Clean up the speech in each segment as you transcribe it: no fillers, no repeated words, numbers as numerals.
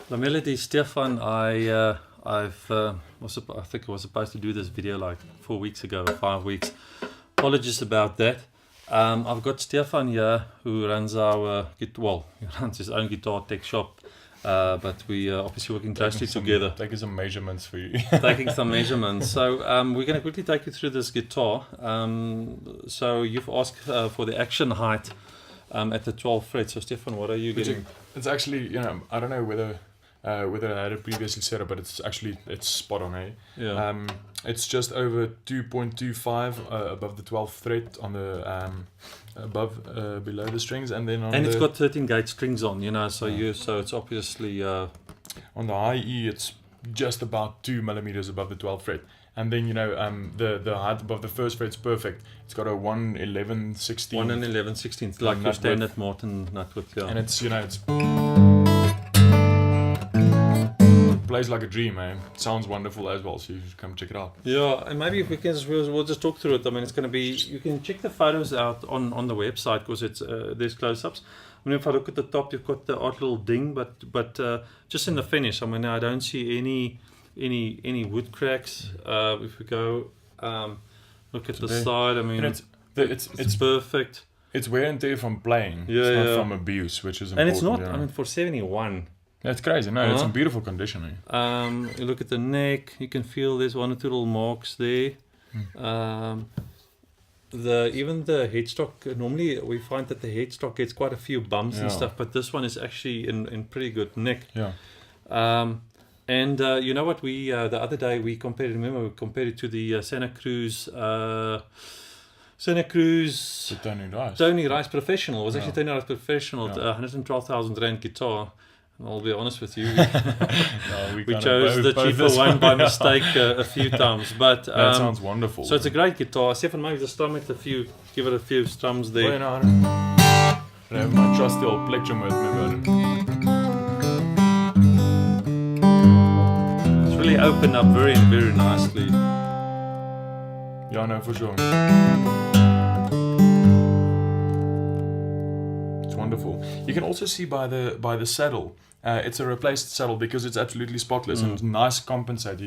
The melody, Stefan, I think I was supposed to do this video like 4 weeks ago or 5 weeks. Apologies about that. I've got Stefan here who runs our he runs his own guitar tech shop, but we are obviously working closely together. Taking some measurements for you. Taking some measurements. So we're going to quickly take you through this guitar. So you've asked for the action height at the 12th fret. So Stefan, what are you getting? It's actually, I don't know whether I had it previously set up, but it's spot on, eh? Yeah. It's just over 2.25 above the 12th fret on the below the strings, and then it's got 13 gauge strings on, so it's obviously on the high E it's just about 2 millimeters above the 12th fret, and then the height above the first fret's perfect. It's got a 1/11/16. 1/11/16, like your standard Martin nut width, yeah. And it's plays like a dream, eh? It sounds wonderful as well, so you should come check it out. Yeah, and maybe if we can we'll just talk through it. I mean, it's going to be, you can check the photos out on the website because it's there's close-ups. I mean, if I look at the top, you've got the odd little ding, but just in the finish, I mean, I don't see any wood cracks. If we go look at the side, I mean, it's perfect. It's wear and tear from playing. Yeah, it's not from abuse, which is important. And it's not. I mean, for 71. That's crazy. No, it's in beautiful condition. Eh? You look at the neck, you can feel there's 1 or 2 little marks there. Even the headstock, normally we find that the headstock gets quite a few bumps and stuff, but this one is actually in pretty good nick. Yeah. And you know what, we the other day we compared it to the Santa Cruz Tony Rice Professional. It was actually Tony Rice Professional, 112,000 Rand guitar. And I'll be honest with you, we chose the cheaper one by mistake a few times. But that sounds wonderful. So it's a great guitar. Stefan, maybe just strum it give it a few strums there. Well, I don't have my trusty old plectrum with me, but it's really opened up very, very nicely. Yeah, no, for sure. Wonderful. You can also see by the saddle, it's a replaced saddle because it's absolutely spotless and nice compensate.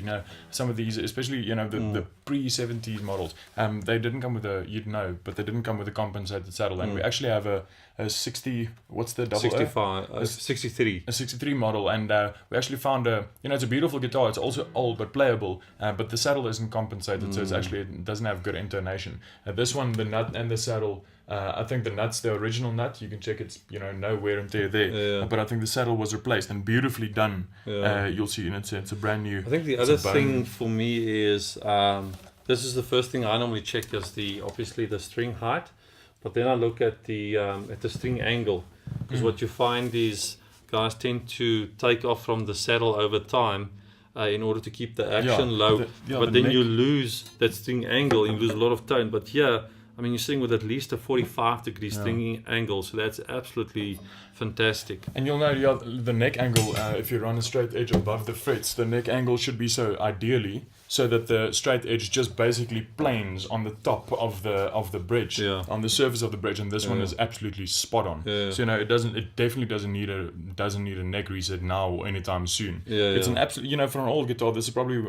Some of these, especially the pre-70s models, they didn't come with but they didn't come with a compensated saddle. And we actually have a 60. What's the double? 63. A 63 model, and we actually found it's a beautiful guitar. It's also old but playable, but the saddle isn't compensated, so it doesn't have good intonation. This one, the nut and the saddle. I think the nut's the original nut. You can check it's no wear and tear there. But I think the saddle was replaced and beautifully done. You'll see, it's a brand new. I think the other thing for me is this is the first thing I normally check is obviously the string height, but then I look at the string angle, because what you find is guys tend to take off from the saddle over time. In order to keep the action low, but then you lose that string angle and you lose a lot of tone. But here, I mean, you're sitting with at least a 45-degree stringing angle, so that's absolutely fantastic. And you'll know the neck angle, if you run a straight edge above the frets, the neck angle should be ideally so that the straight edge just basically planes on the top of the bridge, on the surface of the bridge, and this one is absolutely spot on. So it definitely doesn't need a neck reset now or anytime soon. It's an absolute, for an old guitar, this is probably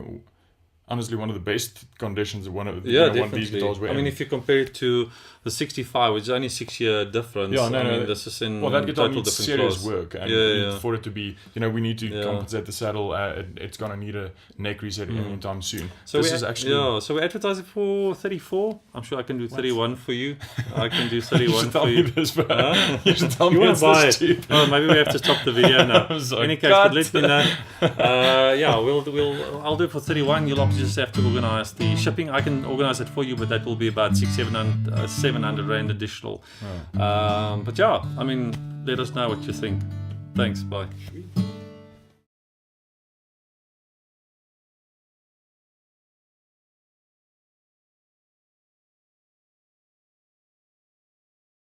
honestly one of the best conditions one of these guitars were in. I mean, if you compare it to the 65, which is only 6-year difference. This is in that guitar total needs different serious class. work, and for it to be, we need to compensate the saddle. It's gonna need a neck reset anytime soon. So so we're advertising for 34. I'm sure I can do 31 for you. I can do 31 for you. You should tell me you it's this cheap. Oh, maybe we have to stop the video now. In any case, but let me know. I'll do it for 31. You'll obviously just have to organize the shipping. I can organize it for you, but that will be about 700 Rand additional. But I mean, let us know what you think. Thanks, bye.